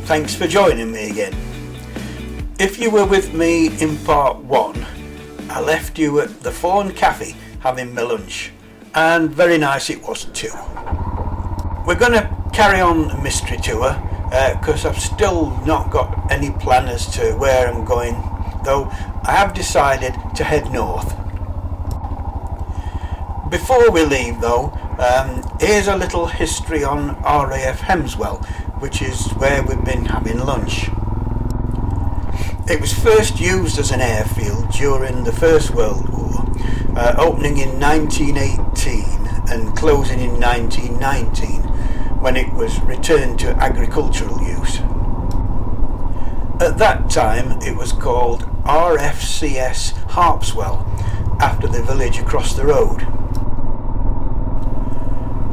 Thanks for joining me again. If you were with me in part 1, I left you at the Thorne Cafe having my lunch, and very nice it was too. We're going to carry on a mystery tour because I've still not got any plan as to where I'm going, though I have decided to head north. Before we leave though, here's a little history on RAF Hemswell, which is where we've been having lunch. It was first used as an airfield during the First World War, opening in 1918 and closing in 1919, when it was returned to agricultural use. At that time it was called RFCS Harpswell, after the village across the road.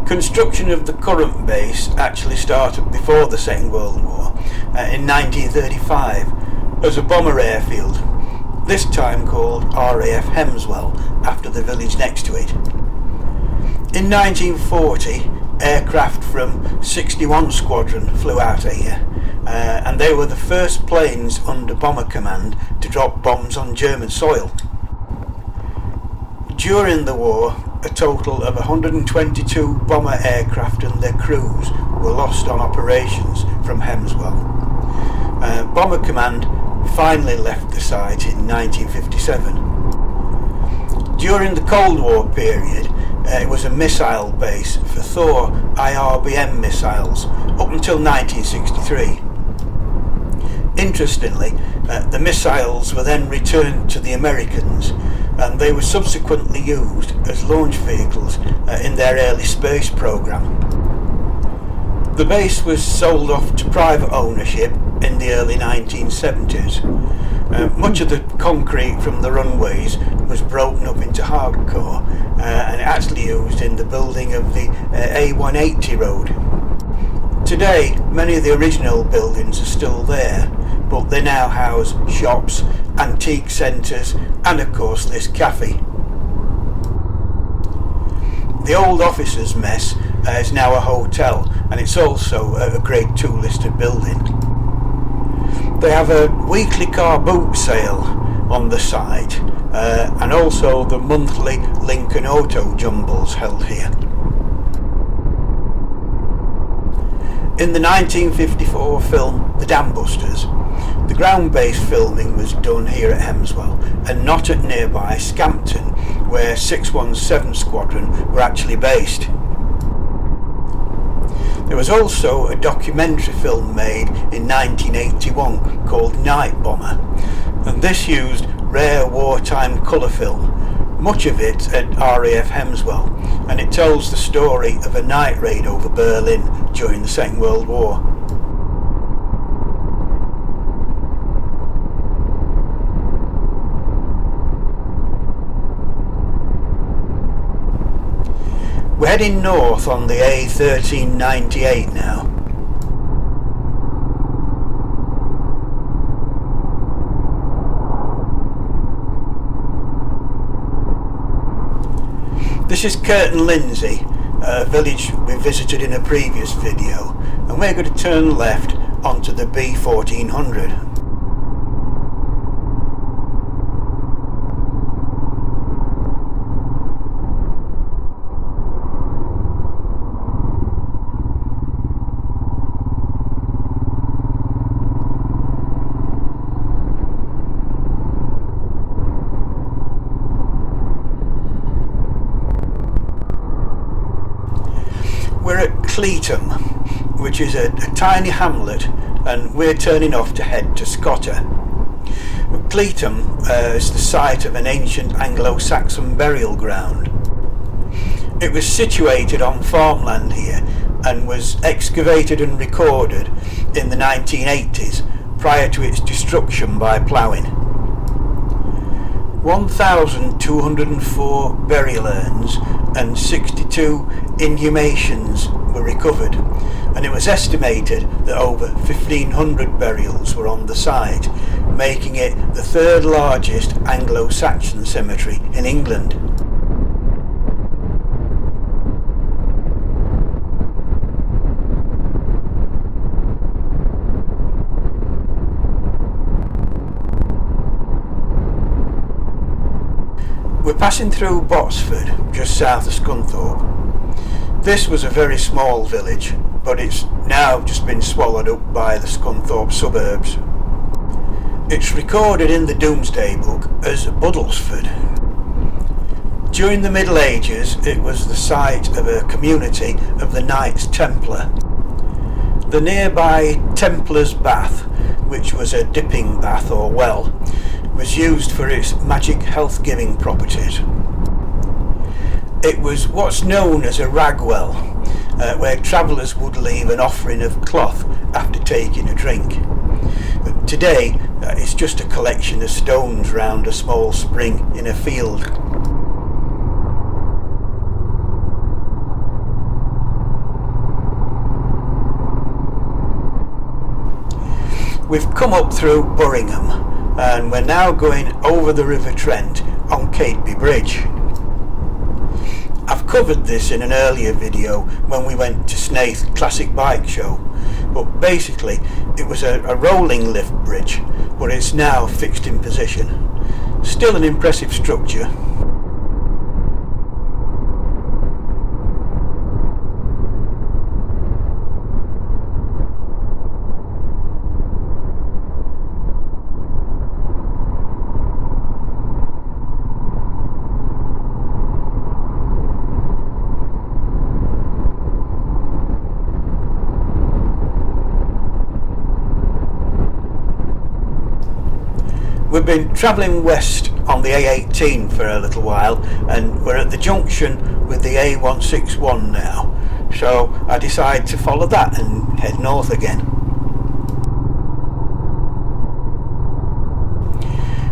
Construction of the current base actually started before the Second World War, in 1935, as a bomber airfield, this time called RAF Hemswell, after the village next to it. In 1940, aircraft from 61 Squadron flew out here, and they were the first planes under bomber command to drop bombs on German soil. During the war, a total of 122 bomber aircraft and their crews were lost on operations from Hemswell. Bomber Command finally left the site in 1957. During the Cold War period, it was a missile base for Thor IRBM missiles up until 1963. Interestingly, the missiles were then returned to the Americans, and they were subsequently used as launch vehicles in their early space program. The base was sold off to private ownership in the early 1970s. Much of the concrete from the runways was broken up into hardcore and actually used in the building of the A180 road. Today, many of the original buildings are still there, but they now house shops, antique centres, and of course this cafe. The old officers' mess is now a hotel, and it's also a Grade 2 listed building. They have a weekly car boot sale on the site, and also the monthly Lincoln Auto Jumbles held here. In the 1954 film The Dam Busters, the ground-based filming was done here at Hemswell and not at nearby Scampton, where 617 Squadron were actually based. There was also a documentary film made in 1981 called Night Bomber, and this used rare wartime colour film, much of it at RAF Hemswell, and it tells the story of a night raid over Berlin during the Second World War. We're heading north on the A1398 now. This is Curtin Lindsay, a village we visited in a previous video, and we're going to turn left onto the B1400. We're at Cleetham, which is a tiny hamlet, and we're turning off to head to Scotter. Cleetham is the site of an ancient Anglo-Saxon burial ground. It was situated on farmland here and was excavated and recorded in the 1980s prior to its destruction by ploughing. 1,204 burial urns and 62 inhumations were recovered, and it was estimated that over 1,500 burials were on the site, making it the third largest Anglo-Saxon cemetery in England. passing through Botsford, just south of Scunthorpe. This was a very small village, but it's now just been swallowed up by the Scunthorpe suburbs. It's recorded in the Domesday Book as Buddlesford. During the Middle Ages, it was the site of a community of the Knights Templar. The nearby Templar's Bath, which was a dipping bath or well, was used for its magic health-giving properties. It was what's known as a rag well, where travellers would leave an offering of cloth after taking a drink. But today, it's just a collection of stones round a small spring in a field. We've come up through Burringham and we're now going over the River Trent on Cateby Bridge. I've covered this in an earlier video when we went to Snaith Classic Bike Show, but basically it was a rolling lift bridge, but it's now fixed in position. Still an impressive structure. We've been travelling west on the A18 for a little while and we're at the junction with the A161 now, so I decided to follow that and head north again.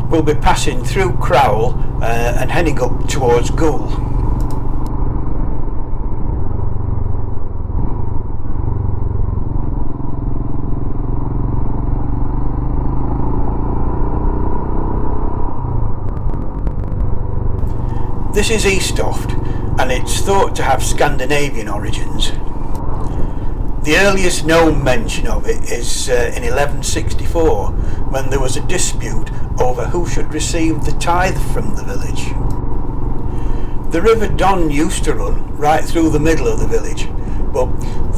We'll be passing through Crowell and heading up towards Goole. This is Eastoft, and it's thought to have Scandinavian origins. The earliest known mention of it is in 1164, when there was a dispute over who should receive the tithe from the village. The River Don used to run right through the middle of the village, but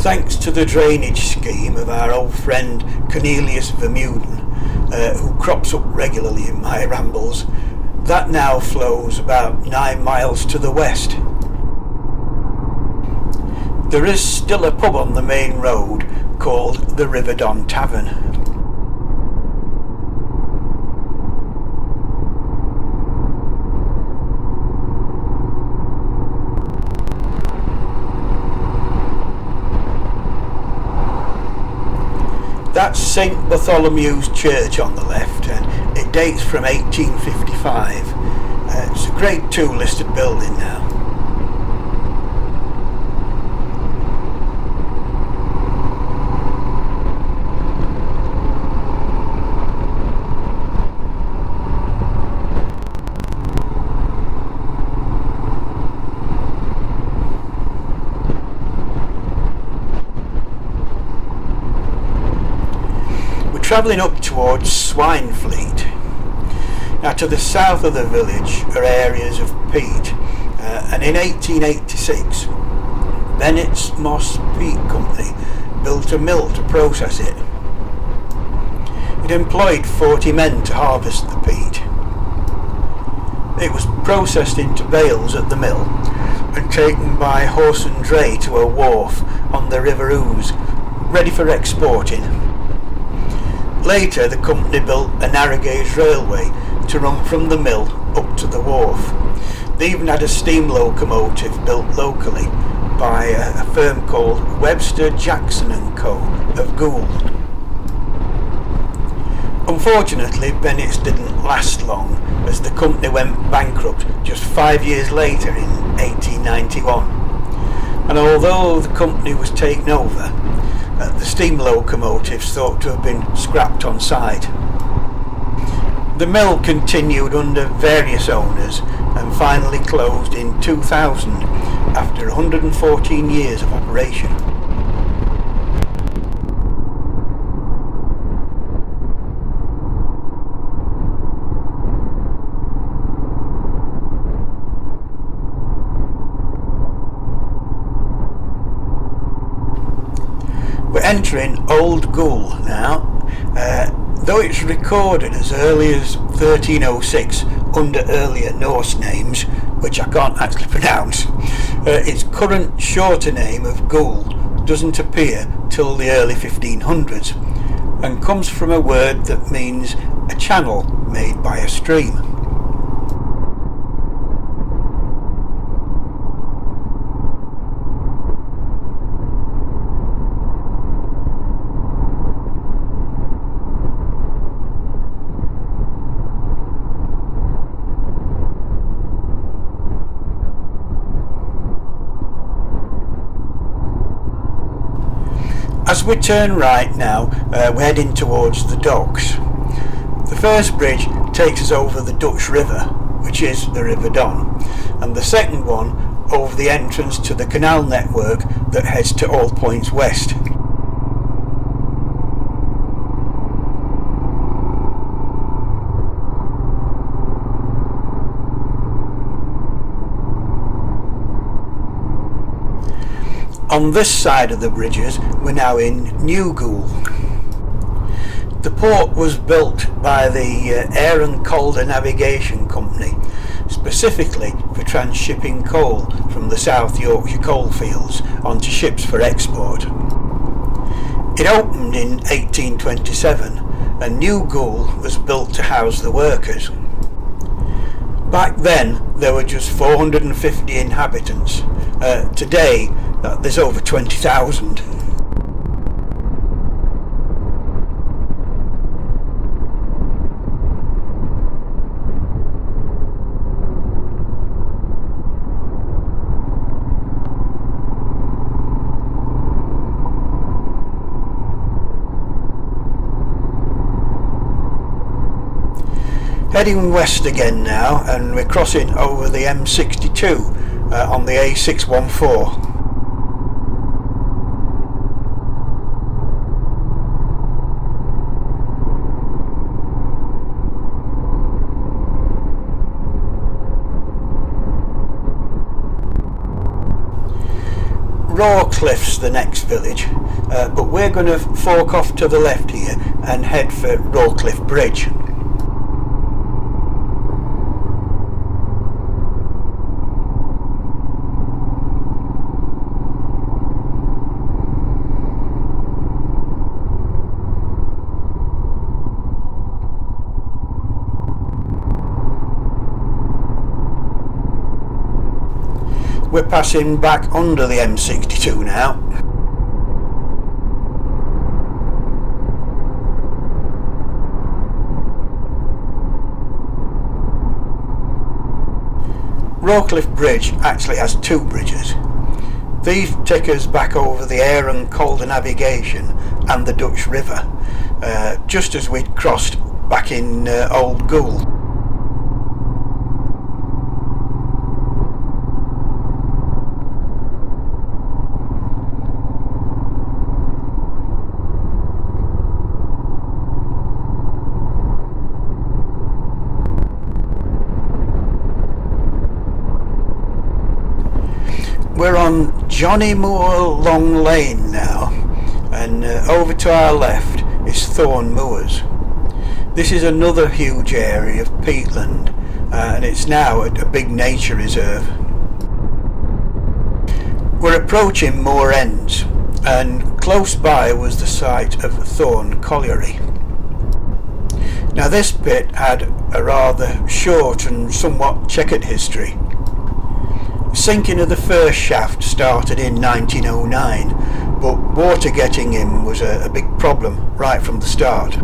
thanks to the drainage scheme of our old friend Cornelius Vermeulen, who crops up regularly in my rambles, that now flows about 9 miles to the west. There is still a pub on the main road called the River Don Tavern. That's St Bartholomew's Church on the left, and it dates from 1855. It's a Grade 2 listed building now. Travelling up towards Swinefleet. Now to the south of the village are areas of peat, and in 1886 Bennett's Moss Peat Company built a mill to process it. It employed 40 men to harvest the peat. It was processed into bales at the mill and taken by horse and dray to a wharf on the River Ouse, ready for exporting. Later, the company built a narrow gauge railway to run from the mill up to the wharf. They even had a steam locomotive built locally by a firm called Webster, Jackson and Co. of Goole. Unfortunately, Bennett's didn't last long, as the company went bankrupt just 5 years later in 1891. And although the company was taken over, the steam locomotives thought to have been scrapped on site. The mill continued under various owners and finally closed in 2000 after 114 years of operation. entering Old Goole now. Though it's recorded as early as 1306 under earlier Norse names, which I can't actually pronounce, its current shorter name of Goole doesn't appear till the early 1500s and comes from a word that means a channel made by a stream. As we turn right now, we're heading towards the docks. The first bridge takes us over the Dutch River, which is the River Don, and the second one over the entrance to the canal network that heads to all points west. On this side of the bridges, we're now in New Goole. The port was built by the Goole Navigation Company, specifically for transshipping coal from the South Yorkshire coalfields onto ships for export. It opened in 1827, and New Goole was built to house the workers. Back then, there were just 450 inhabitants. Today, there's over 20,000. Heading west again now, and we're crossing over the M62 on the A614. Rawcliffe's the next village, but we're going to fork off to the left here and head for Rawcliffe Bridge. We're passing back under the M62 now. Rawcliffe Bridge actually has two bridges. These take us back over the Goole Navigation and the Dutch River, just as we'd crossed back in Old Goole. We're on Johnny Moore Long Lane now, and over to our left is Thorne Moors. This is another huge area of peatland, and it's now a big nature reserve. We're approaching Moor Ends, and close by was the site of Thorne Colliery. Now this bit had a rather short and somewhat checkered history. Sinking of the first shaft started in 1909, but water getting in was a big problem right from the start.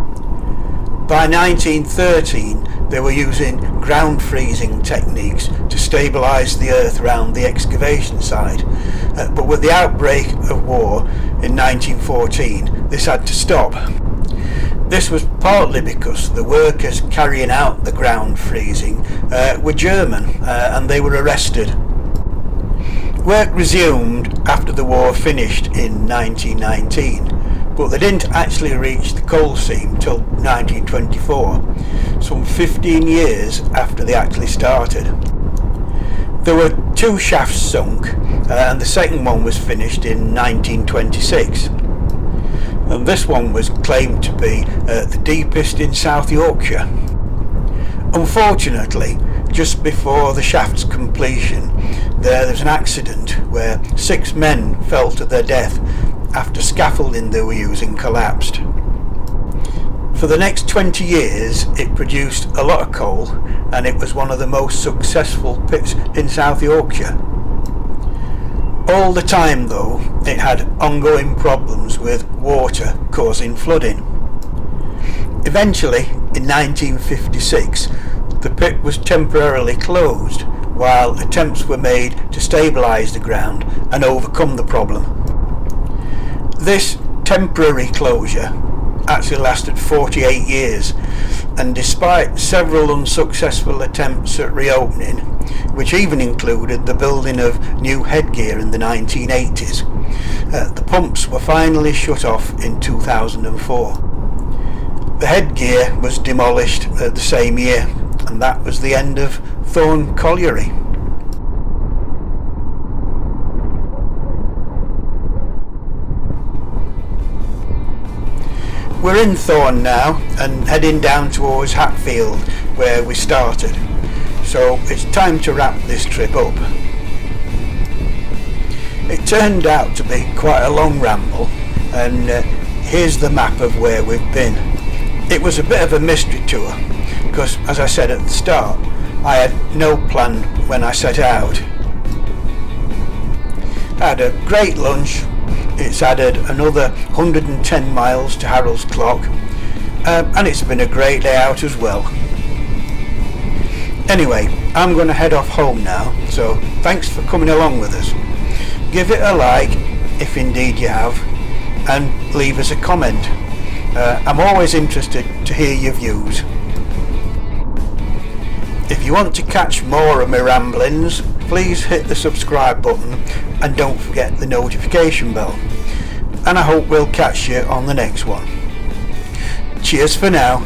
By 1913 they were using ground freezing techniques to stabilise the earth around the excavation site, but with the outbreak of war in 1914 this had to stop. This was partly because the workers carrying out the ground freezing were German and they were arrested. Work resumed after the war finished in 1919, but they didn't actually reach the coal seam till 1924, some 15 years after they actually started. There were two shafts sunk, and the second one was finished in 1926. and this one was claimed to be the deepest in South Yorkshire. Unfortunately, just before the shaft's completion, there was an accident where 6 men fell to their death after scaffolding they were using collapsed. For the next 20 years it produced a lot of coal, and it was one of the most successful pits in South Yorkshire. All the time though, it had ongoing problems with water causing flooding. Eventually, in 1956, the pit was temporarily closed while attempts were made to stabilise the ground and overcome the problem. This temporary closure actually lasted 48 years, and despite several unsuccessful attempts at reopening, which even included the building of new headgear in the 1980s, the pumps were finally shut off in 2004. The headgear was demolished the same year, and that was the end of Thorne Colliery. We're in Thorne now and heading down towards Hatfield where we started, so it's time to wrap this trip up. It turned out to be quite a long ramble, and here's the map of where we've been. It was a bit of a mystery tour because, as I said at the start, I had no plan when I set out. I had a great lunch. It's added another 110 miles to Harold's clock, and it's been a great day out as well. Anyway, I'm going to head off home now, so thanks for coming along with us. Give it a like if indeed you have, and leave us a comment. I'm always interested to hear your views. If you want to catch more of my ramblings, please hit the subscribe button and don't forget the notification bell. And I hope we'll catch you on the next one. Cheers for now.